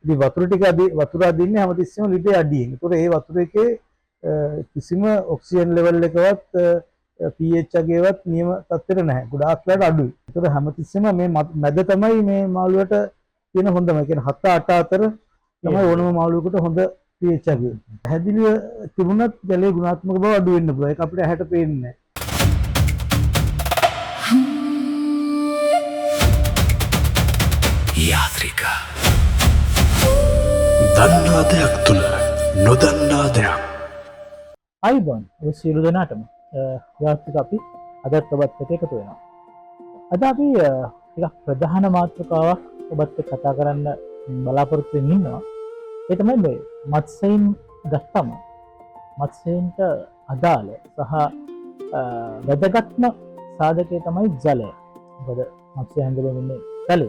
ඉතින් වතුර අදින්නේ හැමතිස්සෙම ලිටර් අඩියෙන්. ඒතකොට ඒ වතුර එකේ කිසිම ඔක්සිජන් ලෙවල් එකවත් pH එකේවත් නියම තත්ත්වෙට නැහැ. ගොඩාක් වෙලාවට අඩුයි. ඒතකොට හැමතිස්සෙම මේ මැද තමයි මේ මාළුවට තියෙන හොඳම. ඒ කියන්නේ 7-8 අතර තමයි ඕනම මාළුවෙකුට හොඳ pH එක. පැහැදිලිව තිබුණත් ජලයේ ගුණාත්මක බව අඩු වෙන්න පුළුවන්. ඒක අපිට ඇහැට පේන්නේ නැහැ. යාත්‍රිකා දන්නා දෙයක් තුළ නොදන්නා දෙයක්. අයිබෝන් ඔය සියලු දෙනාටම යාත්‍රික අපි අදත් ඔබත් එක්ක එකතු වෙනවා. අද අපි ටිකක් ප්‍රධාන මාතෘකාවක් ඔබත් එක්ක කතා කරන්න බලාපොරොත්තු වෙමින් ඉන්නවා. ඒ තමයි මේ මත්ස්‍යයන් ගත්තම මත්ස්‍යයන්ට අදාළ සහ වැදගත්ම සාධකය තමයි ජලය. මොකද මත්ස්‍යයන් දෙන්නේ ජලය.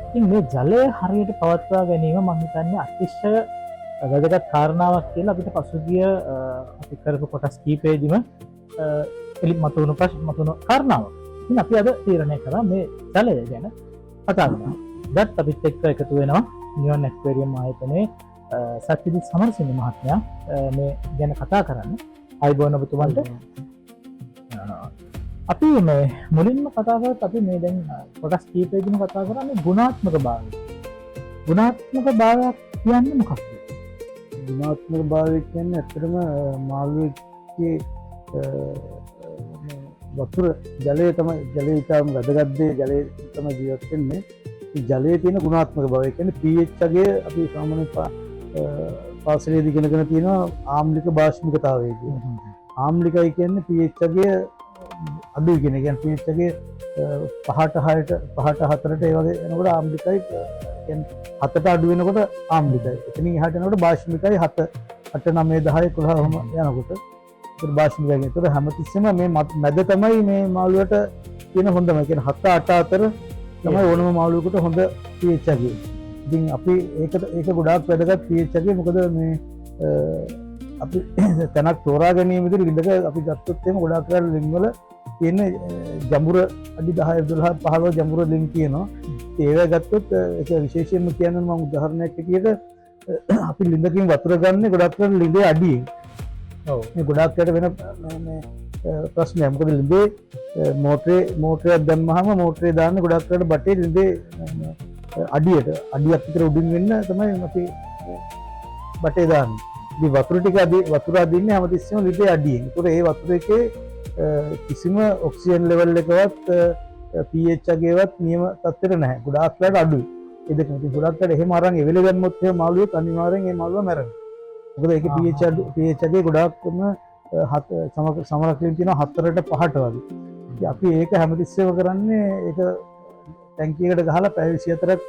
ඉතින් මේ ජලය හරියට පවත්වා ගැනීම මම හිතන්නේ අතිශය වැදගත් කාරණාවක් කියලා අපිට පසුගිය අපි කරපු කොටස් කීපෙදිම මතුවුණු කාරණාවක්. ඉතින් අපි අද තීරණය කරා මේ ජලය ගැන කතා කරනවා. දැන් අපිත් එක්ක එකතු වෙනවා නියොන් ඇක්වේරියම් ආයතනයේ සත්‍යජිත් සමරසිංහ මහත්මයා මේ ගැන කතා කරන්න. අයිබෝන් ඔබතුමන්ට. අපි මේ මුලින්ම කතා කරත් අපි මේ දැන් කොටස් කීපෙදිම කතා කරන්නේ ගුණාත්මක භාවය. ගුණාත්මක භාවයක් කියන්නේ මොකක්ද? ගුණාත්මක භාවය කියන්නේ ඇත්තටම මාළුවෙක්ගේ වතුර ජලය තමයි ජලය ඉතාම වැදගත් දේ. ජලය තමයි ජීවත් වෙන්නේ. ජලයේ තියෙන ගුණාත්මක භාවය කියන්නේ pH එකේ අපි සාමාන්‍ය පාසලේදී ඉගෙනගෙන තියෙනවා ආම්ලික භාෂ්මිකතාවය කියන්නේ. ආම්ලිකයි කියන්නේ pH එකේ අඩුයි කියන එක. කියන්නේ pH එකේ 5ට 6ට 5ට 4ට ඒ වගේ එනකොට ආම්ලිකයි කියන්නේ 7ට අඩු වෙනකොට ආම්ලිකයි. එතනින් එහාට යනකොට භාෂ්මිකයි 7 8 9 10 11ම යනකොට ඒක භාෂ්මිකයි. ඒතකොට හැමතිස්සෙම මේ මැද තමයි මේ මාළුවට තියෙන හොඳම. ඒ කියන්නේ 7 8 අතර තමයි ඕනම මාළුවෙකුට හොඳ pH එක. ඉතින් අපි ඒක ගොඩාක් වැදගත් pH එකේ. මොකද මේ අපි තැනක් තෝරා ගැනීමේදී ලිඳක අපි ගත්තොත් එහෙම ගොඩාක් වෙලාවට ලිංග වල තියෙන ජඹුර අඩි 10 12 15 ජඹුර ලිංග තියෙනවා. ඒවා ගත්තොත් ඒක විශේෂයෙන්ම කියන්න මම උදාහරණයක් විදියට අපි ලිඳකින් වතුර ගන්න ගොඩාක් වෙලාවට ලිඳේ අඩියෙන්. ඔව්. මේ ගොඩාක් වෙලාවට වෙන මේ ප්‍රශ්නයක්. මොකද ලිඳේ මෝටරයක් දැම්මහම මෝටරේ දාන්න ගොඩාක් වෙලාවට බටේ ලිඳේ අඩියක් විතර උඩින් වෙන්න තමයි අපි බටේ දාන්නේ. ඉතින් වතුර අදින්නේ හැමතිස්සෙම ලිටර් අඩියෙන්. ඒතකොට ඒ වතුර එකේ කිසිම ඔක්සිජන් ලෙවල් එකවත් pH එකේවත් නියම තත්ත්වෙට නැහැ. ගොඩාක් වෙලාවට අඩුයි. ඒ දෙකම. ඉතින් ගොඩාක් වෙලාවට එහෙම අරන් එවෙල දැම්මොත් එහෙම මාළුවෙක් අනිවාර්යෙන් ඒ මාළුවා මැරෙනවා. මොකද ඒකේ pH එකේ ගොඩාක්ම සමරකලින් තියෙනවා 4ට 5ට වගේ. ඉතින් අපි ඒක හැමතිස්සෙම කරන්නේ ඒක ටැංකියකට ගහලා පැය 24ක්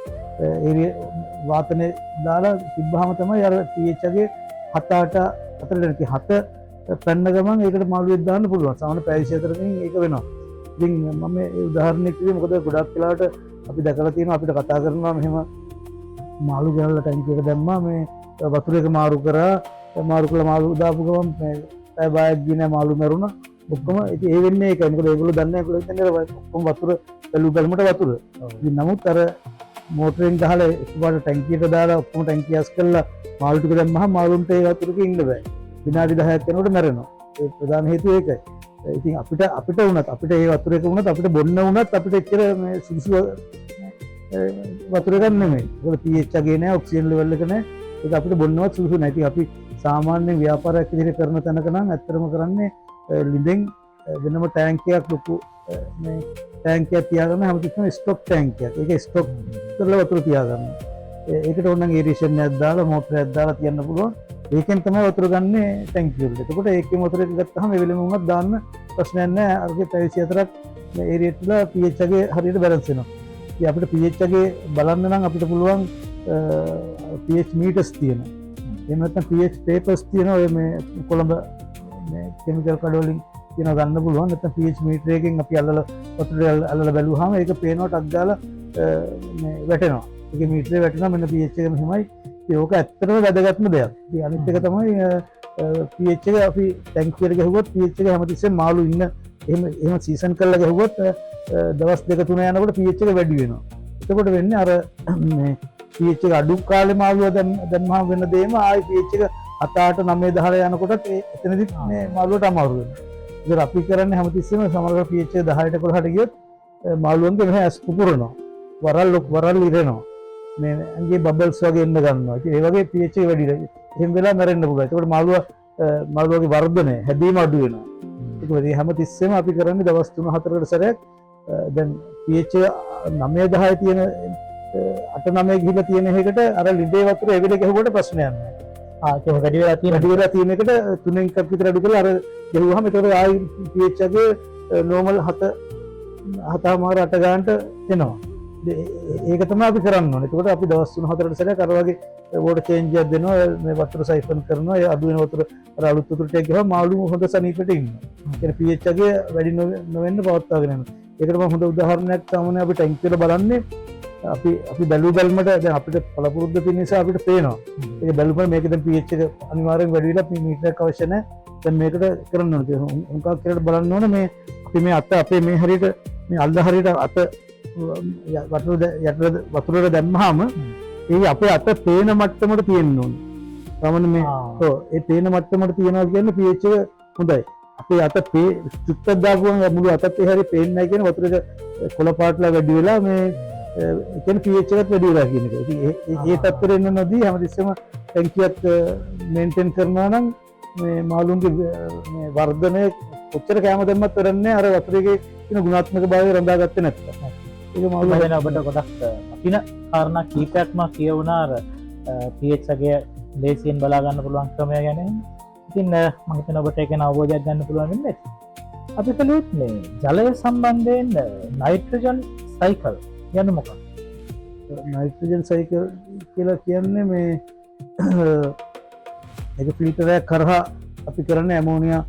වාතනේ දාලා තිබ්බහම තමයි අර pH එකේ 7-8 අතරට 7 පැන්න ගමන් ඒකට මාළුවෙක් දාන්න පුළුවන්. සාමාන්‍ය පැය 24කින් ඒක වෙනවා. ඉතින් මම මේ උදාහරණයක් කිව්වේ මොකද ගොඩක් වෙලාවට අපි දැකලා තියෙනවා අපිට කතා කරනවා මෙහෙම මාළු ගහලා ටැංකියක දැම්මා මේ වතුර එක මාරු කරලා මාළු දාපු ගමන් පැය භාගයක් ගියේ නැහැ මාළු මැරුණා. ඔක්කොම ඉතින් ඒ වෙන්නේ ඒකයි. මොකද ඒගොල්ලෝ දන්නේ නැහැ ඒගොල්ලෝ ඔක්කොම වතුර බැලුමට වතුර. ඉතින් නමුත් අර මෝටරෙන් ගහලා ඉස්සරහට ටැංකියට දාලා ඔක්කොම ටැංකිය අස් කරලා මාළු ටික දැම්මහම මාළුන්ට ඒ වතුරක ඉන්න බෑ. විනාඩි 10ක් යනකොට මැරෙනවා. ඒ ප්‍රධාන හේතුව ඒකයි. ඉතින් අපිට වුණත් අපිට ඒ වතුර එක වුණත් අපිට බොන්න වුණත් අපිට එච්චර මේ සුදුසු වතුර එකක් නෙමෙයි. ඒක pH එකේ නෑ, ඔක්සිජන් ලෙවල් එක නෑ. ඒක අපිට බොන්නවත් සුදුසු නැහැ. ඉතින් අපි සාමාන්‍ය ව්‍යාපාරයක් විදිහට කරන තැනක නම් ඇත්තටම කරන්නේ ලිඳෙන් වෙනම ටැංකියක් ලොකු මේ ටැංකියක් තියාගන්න හැමතිස්සෙම ස්ටොක් ටැංකියක්. ඒක ස්ටොක් කරලා වතුර තියාගන්න. ඒකට ඕනනම් ඒරියේෂන් එකක් දාලා මෝටරයක් දාලා තියන්න පුළුවන්. ඒකෙන් තමයි වතුර ගන්න ටැංකිය වලට. එතකොට ඒකෙන් වතුර එක ගත්තාම ඒ වෙලෙම වුණත් දාන්න ප්‍රශ්නයක් නැහැ. අරගේ පැය 24ක් මේ ඒරියේට් වල pH එකේ හරියට බැලන්ස් වෙනවා. ඉතින් අපිට pH එකේ බලන්න නම් අපිට පුළුවන් pH මීටර්ස් තියෙනවා. එහෙම නැත්නම් pH පේපර්ස් තියෙනවා. ඔය මේ කොළඹ මේ කෙමිකල් කඩවලින් තියෙනවා ගන්න පුළුවන්. නැත්නම් pH මීටර් එකකින් අපි අල්ලලා වතුර අල්ලලා බැලුවාම ඒක පේනවා ටක් ගාලා මේ වැටෙනවා. ඒක මීටරේ වැටෙනවා මෙන්න pH එක මෙහෙමයි. ඒක ඇත්තටම වැදගත්ම දෙයක්. ඉතින් අනිත් එක තමයි pH එක අපි ටැංකියට ගහුවොත් pH එක හැමතිස්සෙම මාළු ඉන්න එහෙම සීසන් කරලා ගහුවොත් දවස් 2 3 යනකොට pH එක වැඩි වෙනවා. එතකොට වෙන්නේ අර මේ pH එක අඩු කාලේ මාළුවා දැම්මම වෙන දෙයම ආයි pH එක 7 8 9 10 යනකොටත් එතනදිත් මේ මාළුවට අමාරු වෙනවා. ඉතින් අපි කරන්නේ හැමතිස්සෙම සමහරවල් pH එක 10ට 11ට ගියොත් මාළුවන්ගේ මෙහෙ ඇස් පුපුරනවා. වරල් ඉරෙනවා. මේ ඇඟේ බබල්ස් වගේ එන්න ගන්නවා. ඉතින් ඒ වගේ pH එක වැඩි වෙලා එහෙම වෙලා මැරෙන්න පුළුවන්. ඒකට මාළුවාගේ වර්ධනය හැදීම අඩු වෙනවා. ඒක හැමතිස්සෙම අපි කරන්නේ දවස් 3-4කට සැරයක් දැන් pH 9-10 තියෙන 8-9 ගිහිලා තියෙන එකකට අර ලිඳේ වතුර එවිල ගහුවට ප්‍රශ්නයක් නැහැ. ඒක වැඩි වෙලා තියෙන එකට 3 එකක් විතර අඩු කරලා අර ගහුවාම ඒතකොට ආයි pH එකේ normal 7-8 ගන්නට එනවා. ඒක තමයි අපි කරන්න ඕනේ. ඒකට අපි දවස් 3-4කට සැරයක් අර වගේ water change එකක් දෙනවා. මේ වතුර siphon කරනවා. ඒ අඩු වෙන වතුර අර අලුත් වතුර ටික ගහුවා මාළු හොඳ සනීපෙට ඉන්නවා. ඒ pH එකේ වැඩි නොවෙන්න පවත්වාගෙන යනවා. ඒකට මම හොඳ උදාහරණයක් තමයි අපි ටැංක් වල බලන්නේ. අපි බැලු බැලමට දැන් අපිට පළපුරුද්ද තියෙන නිසා අපිට පේනවා. ඒක බැලුවම මේක දැන් pH එක අනිවාර්යෙන් වැඩි වෙලා මීටරයක් අවශ්‍ය නැහැ. දැන් මේකට කරන්න ඕනේ. උන්කක් කියලා බලන්න ඕනේ මේ අපි මේ අත අපේ මේ හරියට මේ අල්ල හරියට අත වතුරට දැම්මහම ඒ අපේ අත පේන මට්ටමට තියෙන්න ඕනේ. සාමාන්‍ය මේ ඒ පේන මට්ටමට තියනවා කියන්නේ pH එක හොඳයි. අපේ අත චුට්ටක් දාපුවම මුළු අතත් ඒ හැරි පේන්නේ නැහැ කියන වතුරක කොළ පාටලා වැඩි වෙලා මේ කියන්නේ pH එකත් වැඩි වෙලා කියන එක. ඉතින් ඒ තත්ත්වෙට එන්න නොදී හැමතිස්සෙම ටැංකියක් මේන්ටේන් කරනවා නම් මේ මාළුන්ගේ මේ වර්ධනය කොච්චර කැම දැම්මත් කරන්නේ අර වතුරේ තියෙන ගුණාත්මක භාවය රඳාගත්තේ නැත්නම්. ඒක මාළු වෙන ඔබට ගොඩක් වටින කාරණා කීපයක්ම කියවුණා අර pH එකේ ලේසියෙන් බලා ගන්න පුළුවන් ක්‍රමය ගැන. ඉතින් මම හිතනවා ඔබට ඒක ගැන අවබෝධයක් ගන්න පුළුවන් වෙන්නේ. අපි කලුත් මේ ජලය සම්බන්ධයෙන් නයිට්‍රජන් සයිකල් කියන්නේ මොකක්ද? නයිට්‍රජන් සයිකල් කියලා කියන්නේ මේ ඒක ෆිල්ටරයක් කරහා අපි කරන්නේ ඇමෝනියා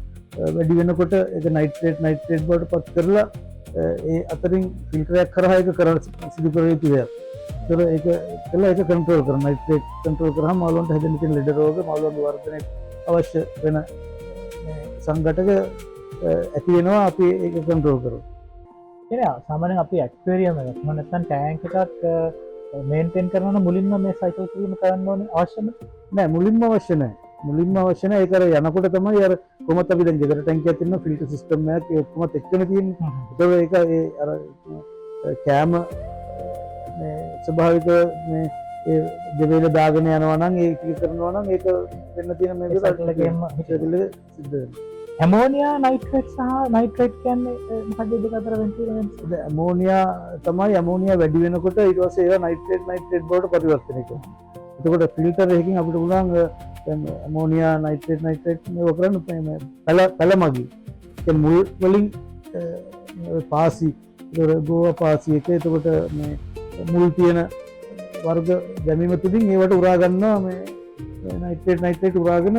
වැඩි වෙනකොට ඒක නයිට්‍රේට් බවට පත් කරලා ඒ අතරින් ෆිල්ටරයක් කරහා ඒක සිදු කර යුතු දෙයක්. ඒක කළා ඒක කන්ට්‍රෝල් කරන නයිට්‍රේට් කන්ට්‍රෝල් කරාම මාළුවන්ට හැදෙන්න තියෙන ලෙඩ රෝග මාළුවන්ගේ වර්ධනයට අවශ්‍ය වෙන සංඝටක ඇති වෙනවා අපි ඒක කන්ට්‍රෝල් කරමු. සාමාන්‍යයෙන් අපි ඇක්වේරියම් එකක් එහෙම නැත්නම් ටැංක් එකක් මේන්ටේන් කරනවා නම් මුලින්ම මේ සයිකල් කිරීම කරන්න ඕනේ අවශ්‍යද? නෑ මුලින්ම අවශ්‍ය නෑ. මුලින්ම අවශ්‍ය නෑ. ඒක අර යනකොට තමයි අර කොහොමද අපි දැන් ගෙදර ටැංකියක් තියෙනවා ෆිල්ටර් සිස්ටම් එකක් ඒ ඔක්කොම එක්කම තියෙන්නේ. ඒක ඒ අර කෑම මේ ස්වභාවික මේ ඒ දෙවේල දාගෙන යනවා නම් ඒක කරනවා නම් ඒක වෙන්න තියෙන මේ සයිකල් එකේම සිද්ධ වෙනවා. ඇමෝනියා නයිට්‍රේට් සහ නයිට්‍රේට් කියන්නේ මොකක්ද දෙක අතර වෙනස? ඇමෝනියා තමයි ඇමෝනියා වැඩි වෙනකොට ඊට පස්සේ ඒවා නයිට්‍රේට් බවට පරිවර්තනය කරනවා. එතකොට ෆිල්ටර් එකකින් අපිට පුළුවන් දැන් ඇමෝනියා නයිට්‍රේට් මේක කරන්න පැල මගින්. ඒ මුල් වලින් පාසි ගෝවා පාසි එක එතකොට මේ මුල් තියෙන වර්ග දැමීම තුලින් ඒවට උරා ගන්නවා මේ නයිට්‍රේට් උරාගෙන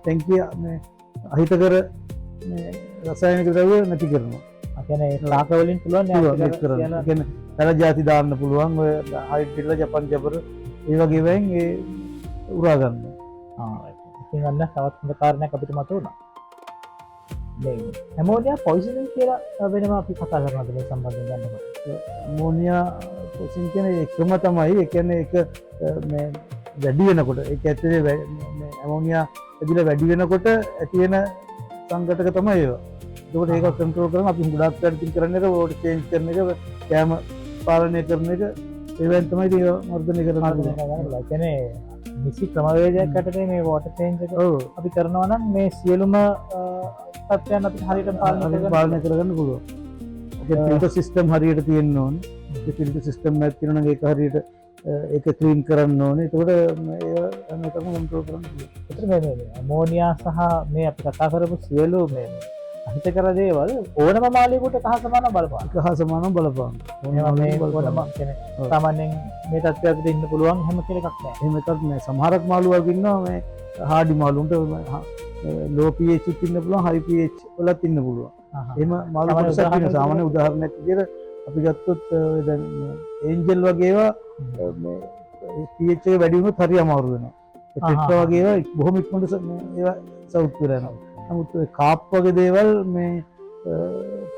ටැංකිය මේ අහිතකර මේ රසායනික ද්‍රව්‍ය නැති කරනවා. ඒ කියන්නේ ලාක වලින් පුළුවන් නැති කරන්න. ඒ කියන්නේ තල ಜಾති දාන්න පුළුවන් ඔය හයිඩ්‍රේට් ජපන් ජබර ඒ වගේ වෙන් ඒ උරා ගන්නවා. ඉතින් අන්න තවත් හොඳ කාරණයක් අපිට මතුවුණා. මේ ඇමෝනියා පොයිසනින් කියලා වෙනම අපි කතා කරනවාද මේ සම්බන්ධයෙන් ගන්නකොට? ඇමෝනියා පොයිසන් කියන්නේ එකම තමයි. ඒ කියන්නේ ඒක මේ වැඩි වෙනකොට ඒක ඇත්තේ මේ ඇමෝනියා ඇදිලා වැඩි වෙනකොට ඇති වෙන සංඝටක තමයි ඒවා. ඒකට ඒක කන්ට්‍රෝල් කරන අපි ගොඩක් වැඩි කරන්නේ ඒක වෝටර් චේන්ජ් කරන එක කැම පාලනය කරන එක ඒවෙන් තමයි ඒක වර්ධනය කරන්නේ. ඒ කියන්නේ නිසි ක්‍රමවේදයක් යටතේ මේ වෝටර් චේන්ජ් එක අපි කරනවා නම් මේ සියලුම තත්ත්වයන් අපිට හරියට පාලනය කරගන්න පුළුවන්. ඒක ෆිල්ටර් සිස්ටම් හරියට තියෙන්න ඕනේ. ඒ ෆිල්ටර් සිස්ටම් එකක් තියෙනවා නම් ඒක හරියට ඒක ක්ලීන් කරන්න ඕනේ. ඒකට මේකම කන්ට්‍රෝල් කරන්න පුළුවන්. ඒතර මේ ඇමෝනියා සහ මේ අපි කතා කරපු සියලු මේ අහිතකර දේවල් ඕනම මාළියෙකුට කහ සමානව බලපාන. කහ සමානව බලපාන. ඕනම මේ ඕනම කියන්නේ සාමාන්‍යයෙන් මේ තත්ත්වයකට ඉන්න පුළුවන් හැම කෙනෙක් නැහැ. එහෙම එකක් නෑ. සමහරක් මාළු වර්ග ඉන්නවා මේ හාඩි මාළුන්ට low pH එකක් ඉන්න පුළුවන් high pH වලත් ඉන්න පුළුවන්. එහෙම මාළු කොටසක් තියෙනවා. සාමාන්‍ය උදාහරණයක් විදිහට අපි ගත්තොත් දැන් ඒන්ජල් වගේ ඒවා මේ pH එක වැඩි වුණොත් හරි අමාරු වෙනවා. ඒ ටෙට්‍රා වගේ ඒවා බොහොම ඉක්මනට ඒවා සවුත් වෙලා යනවා. නමුත් කාප් වගේ දේවල් මේ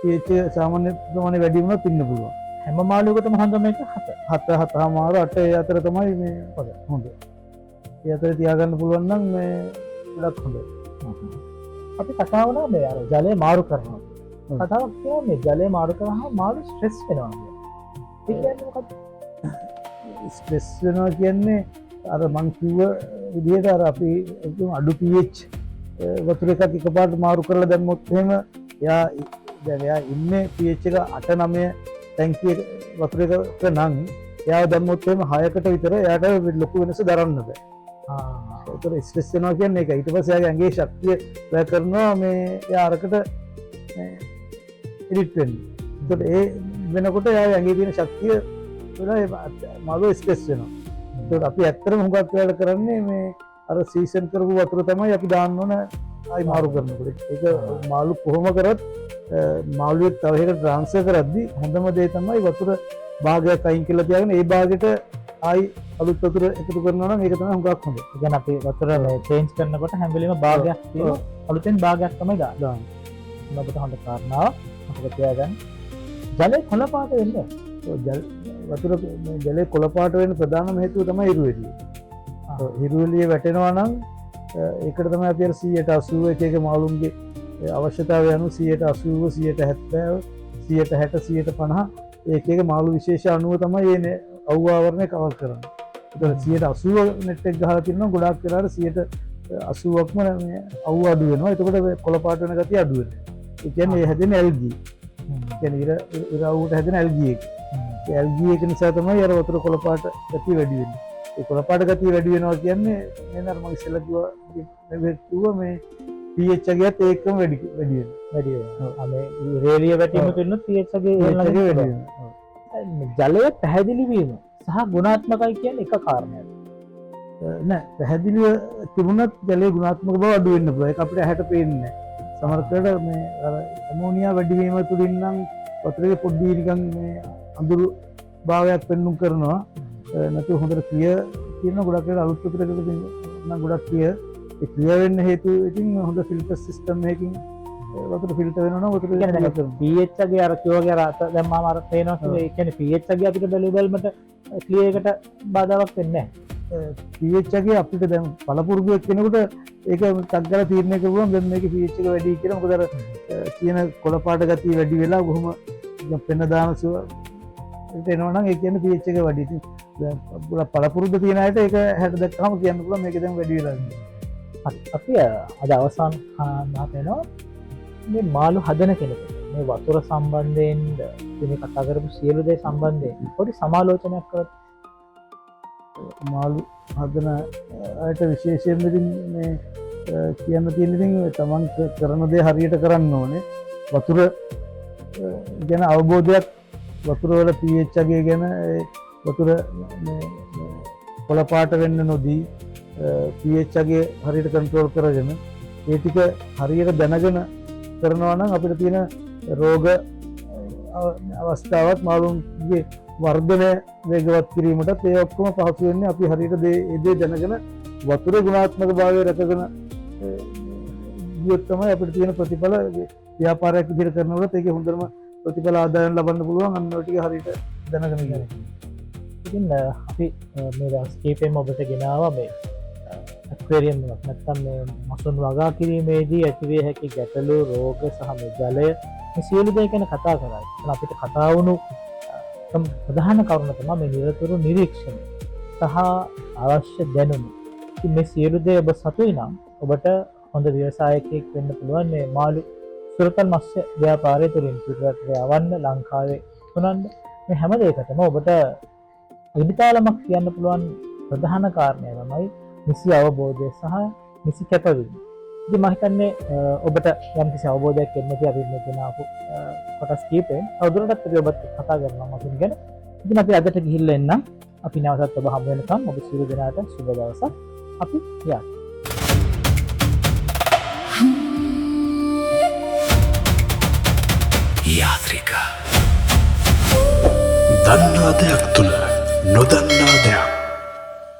pH සාමාන්‍ය ප්‍රමාණය වැඩි වුණොත් ඉන්න පුළුවන්. හැම මාළුවකටම හොඳම එක 7. 7 8 අතර තමයි මේ හොඳ. ඒ අතර තියාගන්න පුළුවන් නම් මේ ගොඩක් හොඳයි. අපි කතා වුණා මේ අර ජලය මාරු කරනවා. කතාවක් කියනවා මේ ජලය මාරු කරාම මාළු ස්ට්‍රෙස් වෙනවා කියලා. ඒ කියන්නේ මොකක්ද? ස්ට්‍රෙස් වෙනවා කියන්නේ අර මං කිව්ව විදිහට අර අපි අඩු pH වතුර එකක් එකපාරට මාරු කරලා දැම්මොත් එහෙම එයා ඉන්නේ pH එක 8 9 ටැංකිය වතුර එකක නම් එයාව දැම්මොත් එහෙම 6කට විතර එයාට ලොකු වෙනස දරන්න බෑ. ඒතර ස්ට්‍රෙස් වෙනවා කියන්නේ ඒක. ඊට පස්සේ එයාගේ ඇඟේ ශක්තිය වැය කරනවා මේ එයා අරකට එඩිට් වෙන්නේ. ඒතර ඒ වෙනකොට එයාගේ ඇඟේ තියෙන ශක්තිය වෙලා මාළු ස්ට්‍රෙස් වෙනවා. ඒතර අපි ඇත්තටම හුඟක් වැඩ කරන්නේ මේ අර සීසන් කරපු වතුර තමයි අපි දාන්න ඕන ආයි මාරු කරනකොට. ඒක මාළු කොහොම කරත් මාළුවෙක් තව එකකට ට්‍රාන්ස්ෆර් කරද්දී හොඳම දේ තමයි වතුර භාගයක් අයින් කරලා තියාගෙන ඒ භාගයට ආයි අලුත් වතුර එකතු කරනවා නම් ඒක තමයි හුඟක් හොඳ. ඒ කියන්නේ අපි වතුර චේන්ජ් කරනකොට හැම වෙලෙම භාගයක් තියෙනවා. අලුතෙන් භාගයක් තමයි දාන්න. ඔබට හොඳ කාරණාවක් අපිට තියාගන්න. ජලය කොළ පාට වෙන්නේ. වතුර ජලය කොළ පාට වෙන්න ප්‍රධානම හේතුව තමයි හිරු එළිය. හිරු එළිය වැටෙනවා නම් ඒකට තමයි අපි අර 180 එක එක මාළුන්ගේ අවශ්‍යතාවය අනුව 180 170 160 150 එක එක මාළු විශේෂ අණුව තමයි මේ අවුව ආවරණය කවර් කරන්නේ. ඒතකොට 180 නෙට් එක ගහලා තියෙනවා ගොඩාක් වෙලාවට 80%ක්ම මේ අවුව අඩු වෙනවා. එතකොට කොළ පාට වෙන ගතිය අඩු වෙනවා. ඒ කියන්නේ ඒ හැදෙන ඇල්ගී. කියන්නේ ඉර අවුවට හැදෙන ඇල්ගී එක. ඒ ඇල්ගී එක නිසා තමයි අර වතුර කොළ පාට ගතිය වැඩි වෙන්නේ. ඒ කොළ පාට ගතිය වැඩි වෙනවා කියන්නේ මේ අර මම ඉස්සෙල්ලා කිව්වා මේ pH එකත් ඒකම වැඩි වෙනවා. මේ රේලිය වැටීම තුනත් pH එකේ වැඩි වෙනවා. ජලය පැහැදිලි වීම සහ ගුණාත්මකයි කියන්නේ එක කාරණයක්. නෑ පැහැදිලිව තිබුණත් ජලයේ ගුණාත්මක බව අඩු වෙන්න පුළුවන්. ඒක අපිට ඇහැට පේන්නේ නෑ. සමහරකට මේ අර ඇමෝනියා වැඩි වීම තුලින් නම් වතුරේ පොඩි නිකන් මේ අඳුරු භාවයක් පෙන්නුම් කරනවා. නැත්නම් හොඳට ක්ලියර් කියන ගොඩක් වෙලා අලුත් වතුරකට නම් ගොඩක් ක්ලියර්. ඒ ක්ලියර් වෙන්න හේතුව ඉතින් හොඳ ෆිල්ටර් සිස්ටම් එකකින් වතුර ෆිල්ටර් වෙනවා නම් වතුර කියන්නේ pH එකේ අර කියෝගේ අර දැම්මාම අර පේනවා කියන්නේ ඒ කියන්නේ pH එකේ අපිට බැලුවල්මට ක්ලියර් එකට බාධාවක් වෙන්නේ නැහැ. pH එකේ අපිට දැන් පළපුරුදුවක් කෙනෙකුට ඒක ටක් ගාලා තීරණය කරුවම දැන් මේකේ pH එක වැඩි කියලා මොකද අර කියන කොළ පාට ගතිය වැඩි වෙලා බොහොම පෙන දාන ඒක එනවා නම් ඒ කියන්නේ pH එක වැඩි. ඉතින් දැන් පළපුරුද්ද තියෙන අයට ඒක හැට දැක්කම කියන්න පුළුවන් මේක දැන් වැඩි වෙලා ඉන්නේ. අපි අද අවසාන වෙනවා මේ මාළු හදන කෙනෙකුට මේ වතුර සම්බන්ධයෙන් මේ කතා කරපු සියලු දේ සම්බන්ධයෙන් පොඩි සමාලෝචනයක් කරත් මාළු හදන අයට විශේෂයෙන්ම ඉතින් මේ කියන්න තියෙන ඉතින් තමන් කරන දේ හරියට කරන්න ඕනේ. වතුර ගැන අවබෝධයක් වතුර වල pH අගය ගැන වතුර කොළ පාට වෙන්න නොදී pH අගය හරියට කන්ට්‍රෝල් කරගෙන ඒ ටික හරියට දැනගෙන කරනවා නම් අපිට තියෙන රෝග අවස්ථාවත් මාළුන්ගේ වර්ධනය වේගවත් කිරීමටත් ඒ ඔක්කොම පහසු වෙන්නේ අපි හරියට ඒ දේ දැනගෙන වතුරේ ගුණාත්මක භාවය රැකගෙන ගියොත් තමයි අපිට තියෙන ප්‍රතිඵල ව්‍යාපාරයක් විදිහට කරනකොට ඒකේ හොඳම ප්‍රතිඵල ආදායම් ලබන්න පුළුවන් අන්න ඔය ටික හරියට දැනගෙන ඉන්න. ඉතින් අපි මේ දවස් කීපෙම ඔබට ගෙනාවා මේ ඇක්වේරියම් එකක් නැත්නම් මේ මසුන් වගා කිරීමේදී ඇතිවිය හැකි ගැටලු රෝග සහ මේ ජලය මේ සියලු දේ ගැන කතා කරා. ඒත් අපිට කතා වුණු ප්‍රධාන කරුණ තමයි මේ නිරතුරු නිරීක්ෂණ සහ අවශ්‍ය දැනුම. ඉතින් මේ සියලු දේ ඔබ සතුයි නම් ඔබට හොඳ ව්‍යවසායකයෙක් වෙන්න පුළුවන් මේ මාළු සුරතල් මත්ස්‍ය ව්‍යාපාරය තුළින් පිටරට යවන්න ලංකාවේ තුනන්න මේ හැම දෙයකටම ඔබට ඉදිතාලමක් කියන්න පුළුවන් ප්‍රධාන කාරණය තමයි නිසි අවබෝධය සහ නිසි කැපවීම. ඉතින් මම හිතන්නේ ඔබට යම් කිසි අවබෝධයක් එන්න ඇති අපි මේ ගෙනාවු කොටස් කීපෙන් අවුරුද්දකට අපි ඔබත් කතා කරනවා මසුන් ගැන. ඉතින් අපි අදට ගිහිල්ලා එන්නම්. අපි නැවතත් ඔබ හමු වෙනකම් ඔබ සියලු දෙනාට සුබ දවසක්. අපි යා යාත්‍රික දන්නා දෙයක් තුළ නොදන්නා දෙයක්